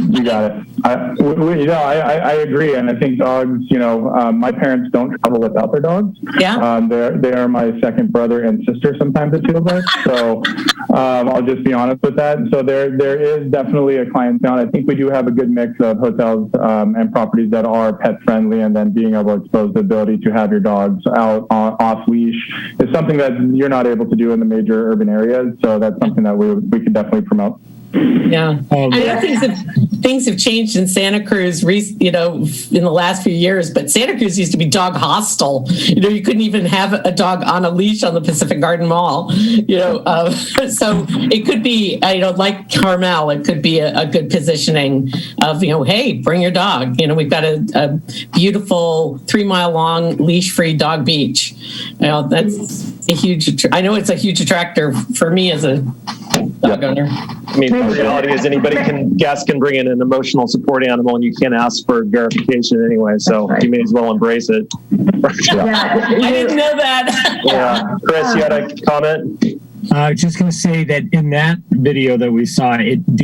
You got it. I agree, and I think dogs. My parents don't travel without their dogs. Yeah. They are my second brother and sister. Sometimes it feels like. So I'll just be honest with that. So there is definitely a clientele. I think we do have a good mix of hotels and properties that are pet friendly, and then being able to expose the ability to have your dogs out off leash is something that you're not able to do in the major urban areas. So that's something that we could definitely promote. Yeah, I know things have changed in Santa Cruz, in the last few years. But Santa Cruz used to be dog hostile. You couldn't even have a dog on a leash on the Pacific Garden Mall. So it could be, like Carmel, it could be a good positioning of, hey, bring your dog. We've got a beautiful 3-mile long leash-free dog beach. That's a huge. I know it's a huge attractor for me as a dog owner. I mean, the reality is guests can bring in an emotional support animal, and you can't ask for verification anyway. So you may as well embrace it. I didn't know that. Yeah, Chris, you had a comment? I was just going to say that in that video that we saw,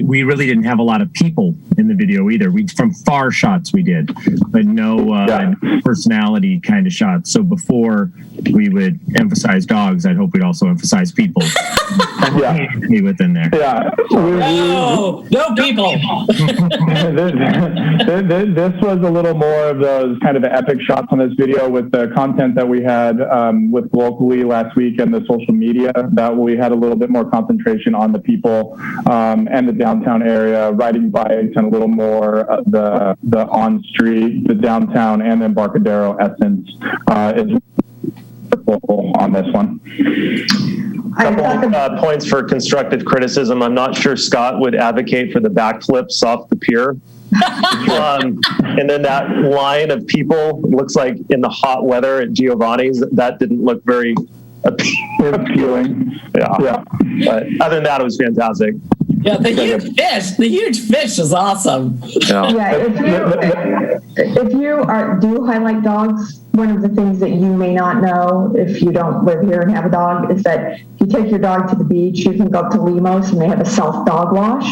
we really didn't have a lot of people in the video either. From far shots we did, but no personality kind of shots. So before we would emphasize dogs, I'd hope we'd also emphasize people. Within there. Yeah. No people. This was a little more of those kind of epic shots on this video with the content that we had with locally last week and the social media. That we had a little bit more concentration on the people and the downtown area, riding bikes, and a little more of the on street, the downtown, and Embarcadero essence is on this one. Couple points for constructive criticism. I'm not sure Scott would advocate for the backflips off the pier. And then that line of people looks like in the hot weather at Giovanni's. That didn't look very appealing. Yeah. But other than that, it was fantastic. Yeah, the huge fish is awesome. Yeah, if you do highlight dogs, one of the things that you may not know if you don't live here and have a dog is that if you take your dog to the beach, you can go up to Limos and they have a self dog wash.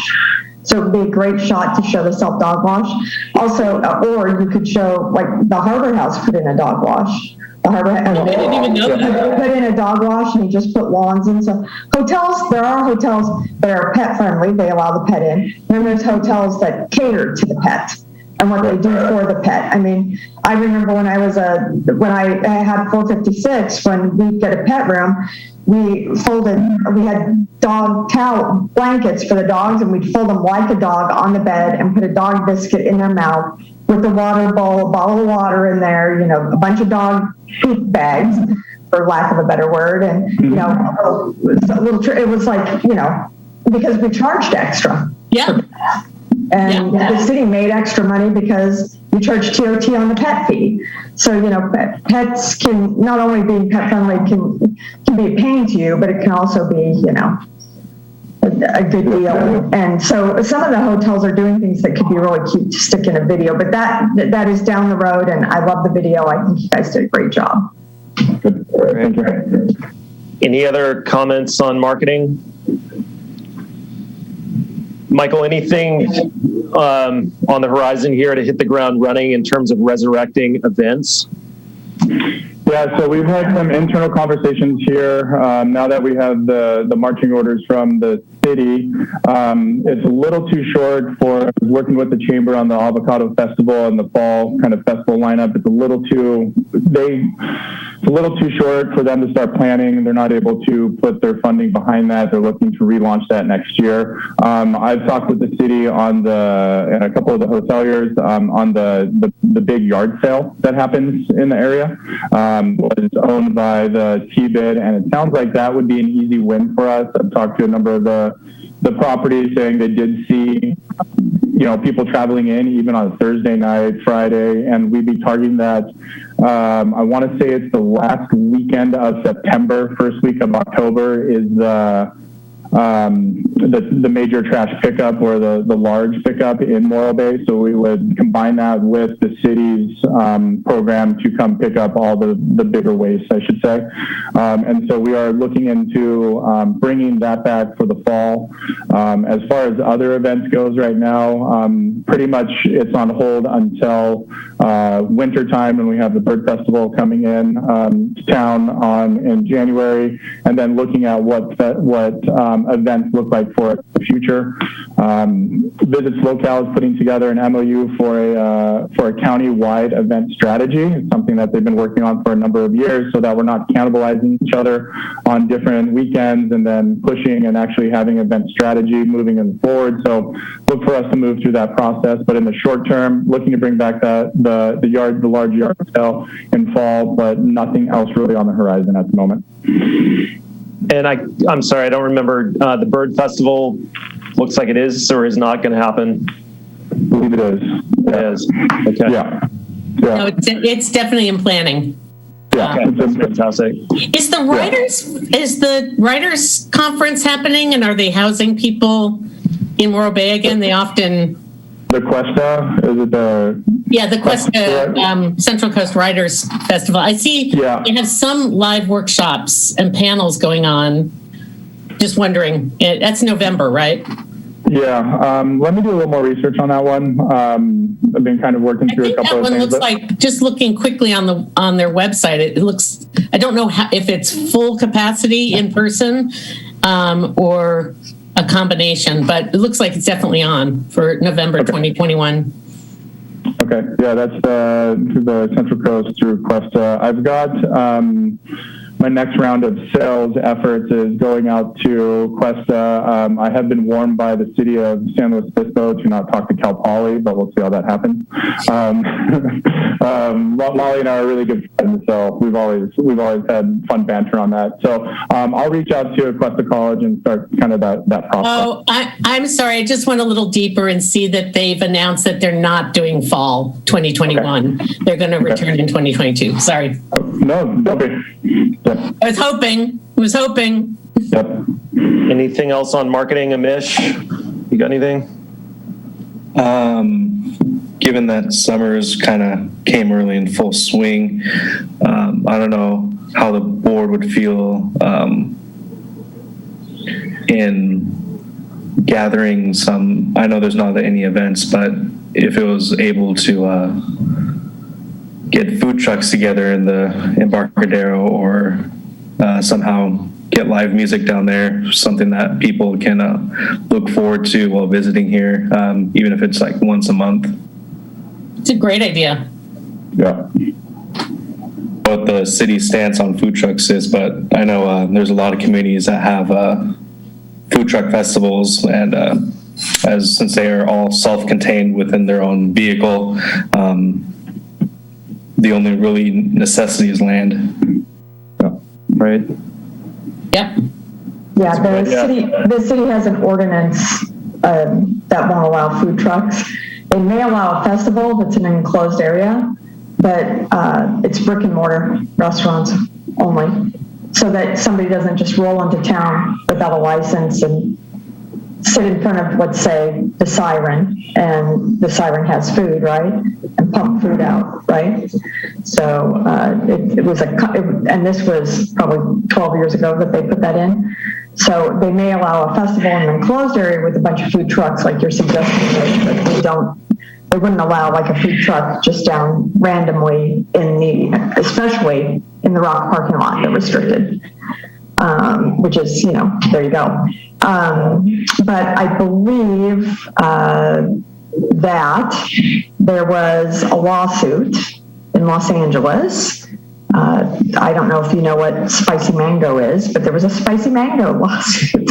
So it'd be a great shot to show the self dog wash. Also, or you could show, like, the Harbor House put in a dog wash. I didn't even know that. Put in a dog wash and he just put lawns in. So there are hotels that are pet friendly. They allow the pet in. And then there's hotels that cater to the pet and what they do for the pet. I mean, I remember when I had 456, when we'd get a pet room, we had dog towel blankets for the dogs, and we'd fold them like a dog on the bed and put a dog biscuit in their mouth with a water bowl, a bottle of water in there, a bunch of dog poop bags, for lack of a better word. And, it was like, because we charged extra. Yeah. And the city made extra money because we charge TOT on the pet fee. So, pets can not only be pet friendly, can be a pain to you, but it can also be, a good deal. And so some of the hotels are doing things that could be really cute to stick in a video, but that is down the road, and I love the video. I think you guys did a great job. Good. Thank you. Any other comments on marketing? Michael, anything on the horizon here to hit the ground running in terms of resurrecting events? Yeah, so we've had some internal conversations here. Now that we have the marching orders from the city, it's a little too short for working with the chamber on the Avocado Festival and the fall kind of festival lineup. It's a little too short for them to start planning. They're not able to put their funding behind that. They're looking to relaunch that next year. I've talked with the city and a couple of the hoteliers on the big yard sale that happens in the area. Was owned by the T-Bid, and it sounds like that would be an easy win for us. I've talked to a number of the properties saying they did see, people traveling in even on Thursday night, Friday, and we'd be targeting that. I want to say it's the last weekend of September, first week of October is the major trash pickup or the large pickup in Morro Bay. So we would combine that with the city's program to come pick up all the bigger waste, I should say. And so we are looking into bringing that back for the fall. As far as other events goes right now, pretty much it's on hold until winter time when we have the Bird Festival coming in to town in January, and then looking at what events look like for the future. Visits Locale is putting together an MOU for a county-wide event strategy. It's something that they've been working on for a number of years so that we're not cannibalizing each other on different weekends, and then pushing and actually having event strategy moving them forward. So look for us to move through that process. But in the short term, looking to bring back the large yard sale in fall, but nothing else really on the horizon at the moment. And I'm sorry, I don't remember, the Bird Festival looks like it is or is not going to happen. I believe it is. It is. Okay. Yeah. No, it's definitely in planning. Yeah. Okay, that's fantastic. Is the writers conference happening, and are they housing people in Morro Bay again? They often. The Cuesta, is it the? Yeah, the Cuesta Central Coast Writers Festival. I see they have some live workshops and panels going on. Just wondering, that's November, right? Yeah, let me do a little more research on that one. I've been kind of working through a couple of things. That one looks like, just looking quickly on their website, it looks, I don't know if it's full capacity in person or a combination, but it looks like it's definitely on for November 2021. Okay, yeah, that's through the Central Coast through Cuesta. I've got my next round of sales efforts is going out to Cuesta. I have been warned by the city of San Luis Obispo to not talk to Cal Poly, but we'll see how that happens. Molly and I are really good friends, so we've always had fun banter on that. So I'll reach out to Cuesta College and start kind of that process. Oh, I'm sorry. I just went a little deeper and see that they've announced that they're not doing fall 2021. Okay. They're going to return in 2022. Sorry. No, don't be. I was hoping. Yep. Anything else on marketing, Amish? You got anything? Given that summer's kind of came early in full swing, I don't know how the board would feel in gathering some, I know there's not any events, but if it was able to get food trucks together in the Embarcadero, or somehow get live music down there, something that people can look forward to while visiting here, even if it's like once a month. It's a great idea. Yeah. What the city's stance on food trucks is, but I know there's a lot of communities that have food truck festivals, and since they are all self-contained within their own vehicle, the only really necessity is land. Yeah. Right. Yep. Yeah, the city has an ordinance that won't allow food trucks. They may allow a festival that's in an enclosed area, but it's brick and mortar restaurants only, so that somebody doesn't just roll into town without a license and sit in front of, let's say, the Siren, and the Siren has food, right, and pump food out, right? So it was and this was probably 12 years ago that they put that in. So they may allow a festival in an enclosed area with a bunch of food trucks like you're suggesting, but they wouldn't allow like a food truck just down randomly especially in the Rock parking lot. They're restricted, which is, there you go. But I believe that there was a lawsuit in Los Angeles. I don't know if you know what spicy mango is, but there was a spicy mango lawsuit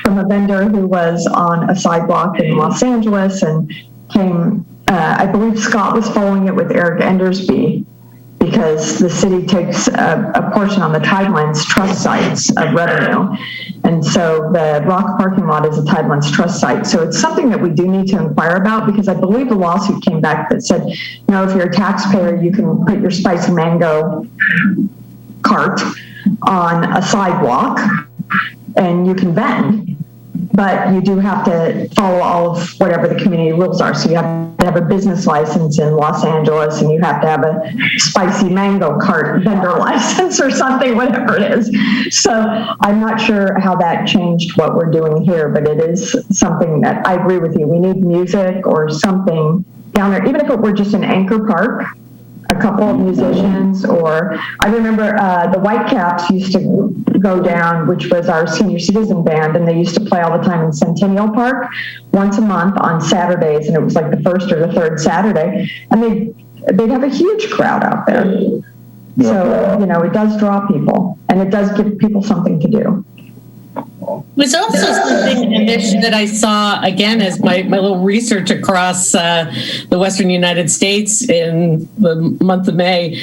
from a vendor who was on a sidewalk in Los Angeles and came, I believe Scott was following it with Eric Endersby, because the city takes a portion on the Tidelands trust sites of revenue. And so the Rock parking lot is a Tidelands trust site. So it's something that we do need to inquire about, because I believe the lawsuit came back that said, no, if you're a taxpayer, you can put your spicy mango cart on a sidewalk and you can vend. But you do have to follow all of whatever the community rules are. So you have to have a business license in Los Angeles, and you have to have a spicy mango cart vendor license or something, whatever it is. So I'm not sure how that changed what we're doing here, but it is something that I agree with you. We need music or something down there, even if it were just an anchor park, a couple of musicians, or I remember the Whitecaps used to go down, which was our senior citizen band, and they used to play all the time in Centennial Park once a month on Saturdays, and it was like the first or the third Saturday, and they'd have a huge crowd out there. So, it does draw people, and it does give people something to do. It was also something in this that I saw, again, as my little research across the Western United States in the month of May,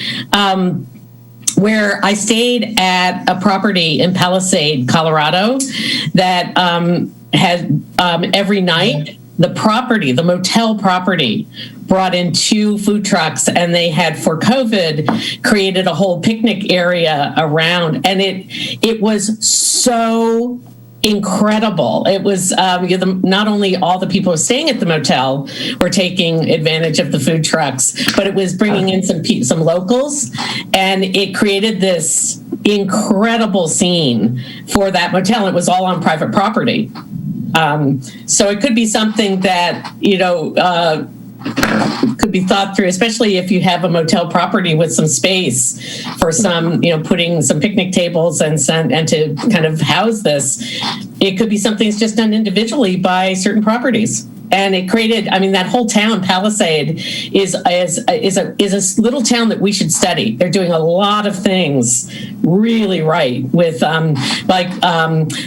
where I stayed at a property in Palisade, Colorado, that had every night the motel property brought in 2 food trucks, and they had, for COVID, created a whole picnic area around, and it was so incredible. It was not only all the people staying at the motel were taking advantage of the food trucks, but it was bringing in some locals, and it created this incredible scene for that motel. It was all on private property. So it could be something that, could be thought through, especially if you have a motel property with some space for some, putting some picnic tables and to kind of house this. It could be something that's just done individually by certain properties. And it created, that whole town, Palisade, is a little town that we should study. They're doing a lot of things really right with,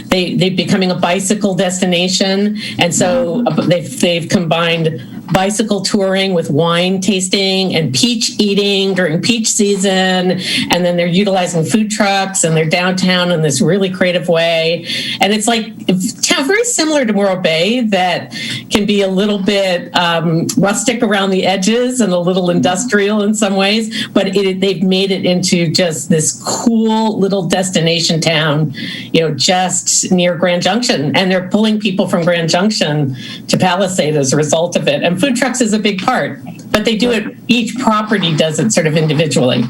they becoming a bicycle destination. And so they've combined bicycle touring with wine tasting and peach eating during peach season. And then they're utilizing food trucks, and they're downtown in this really creative way. And it's like very similar to Morro Bay, that can be a little bit rustic around the edges and a little industrial in some ways, but they've made it into just this cool little destination town, just near Grand Junction. And they're pulling people from Grand Junction to Palisade as a result of it. And food trucks is a big part, but they do it, each property does it sort of individually.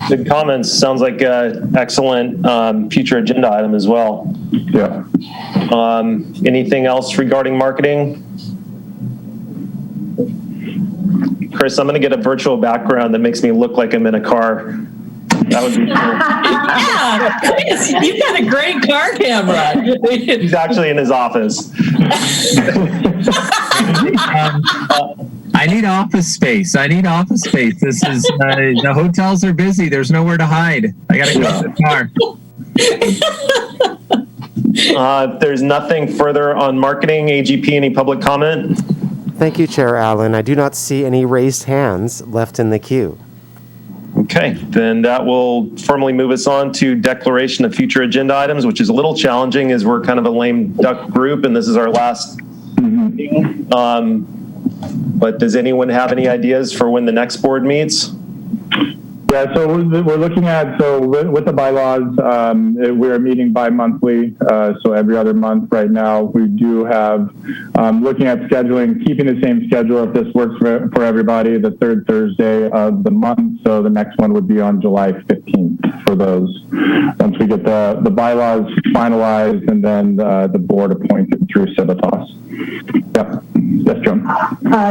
Good comments. Sounds like an excellent future agenda item as well. Yeah. Anything else regarding marketing? Chris, I'm going to get a virtual background that makes me look like I'm in a car. That would be cool. Yeah, Chris, you've got a great car camera. He's actually in his office. I need office space. This is, the hotels are busy. There's nowhere to hide. I got to go to the car. If there's nothing further on marketing, AGP, any public comment? Thank you, Chair Allen. I do not see any raised hands left in the queue. Okay, then that will formally move us on to declaration of future agenda items, which is a little challenging as we're kind of a lame duck group and this is our last meeting. But does anyone have any ideas for when the next board meets? Yeah, so we're looking at, so with the bylaws, we're meeting bi-monthly, so every other month right now. We do have, looking at scheduling, keeping the same schedule if this works for everybody, the third Thursday of the month. So the next one would be on July 15th for those. Once we get the bylaws finalized and then the board appointed through Civitas. Yep. Yes, Joan.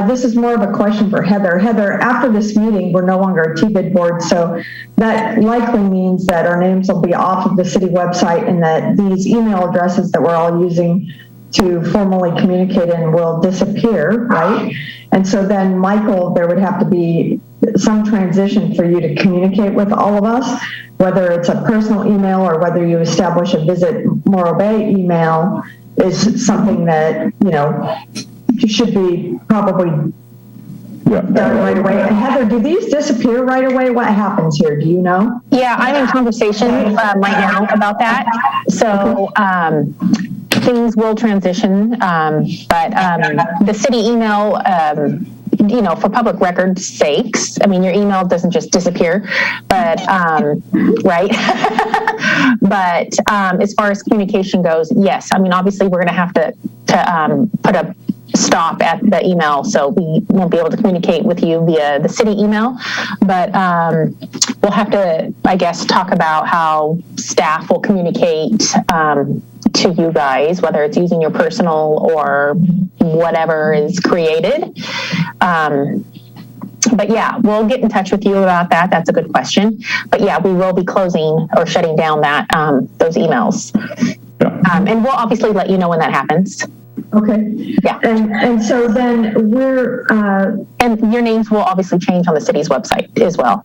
This is more of a question for Heather. Heather, after this meeting, we're no longer a TBID board, so that likely means that our names will be off of the city website and that these email addresses that we're all using to formally communicate in will disappear, right? And so then, Michael, there would have to be some transition for you to communicate with all of us, whether it's a personal email or whether you establish a Visit Morro Bay email is something that, you know, should be probably done right away. And Heather, do these disappear right away? What happens here? Do you know? Yeah, I'm in conversation right now about that. So things will transition, but the city email, you know, for public record sakes, I mean, your email doesn't just disappear, but, right? But as far as communication goes, yes. I mean, obviously we're going to have to put a stop at the email, so we won't be able to communicate with you via the city email, but we'll have to, I guess, talk about how staff will communicate to you guys, whether it's using your personal or whatever is created. But yeah, we'll get in touch with you about that. That's a good question. But yeah, we will be closing or shutting down that those emails. And we'll obviously let you know when that happens. Okay. Yeah. And so then we're... and your names will obviously change on the city's website as well.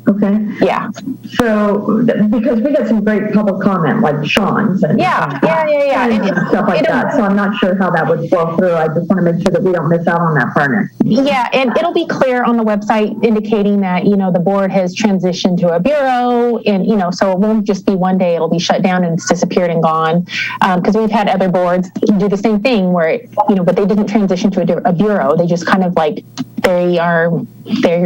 Okay. Yeah. So, because we got some great public comment, like Sean's and yeah, and stuff like that. So I'm not sure how that would flow through. I just want to make sure that we don't miss out on that partner. Yeah, and it'll be clear on the website indicating that, you know, the board has transitioned to a bureau, and, you know, so it won't just be one day it'll be shut down and it's disappeared and gone. Because we've had other boards do the same thing where, you know, but they didn't transition to a bureau. They just kind of like, they're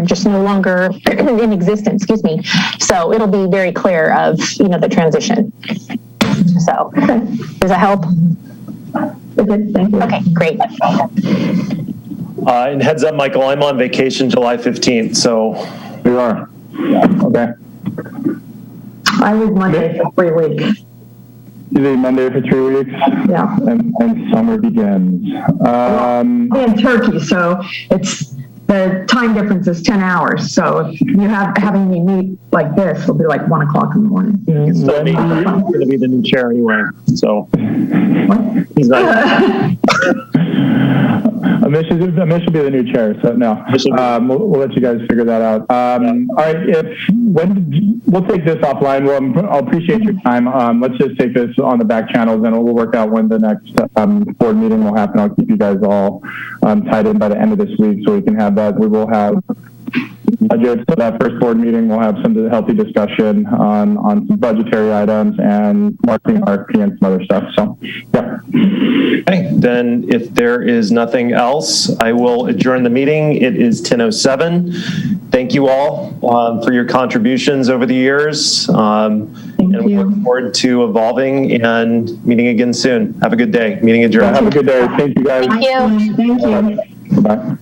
just no longer in existence, excuse me. So it'll be very clear of, you know, the transition. So does that help? Okay, thank you. Okay, great. And heads up, Michael, I'm on vacation July 15th, so. You are? Yeah, okay. I leave Monday for 3 weeks. You leave Monday for 3 weeks? Yeah. And summer begins. I'm in Turkey, so it's, the time difference is 10 hours. So if you having me meet like this, it'll be like 1 o'clock in the morning. He's going to be the new chair anyway, so. He's not. Amish will be the new chair, so no. We'll let you guys figure that out. All right, we'll take this offline. I'll appreciate your time. Let's just take this on the back channels, and we'll work out when the next board meeting will happen. I'll keep you guys all tied in by the end of this week, so we can have that. We will have budget. So that first board meeting, we'll have some healthy discussion on some budgetary items and marketing RFP and some other stuff. So, yeah. Okay, then if there is nothing else, I will adjourn the meeting. It is 10:07. Thank you all for your contributions over the years. And we look forward to evolving and meeting again soon. Have a good day. Meeting adjourned. Have a good day. Thank you, guys. Thank you. Thank you. Bye.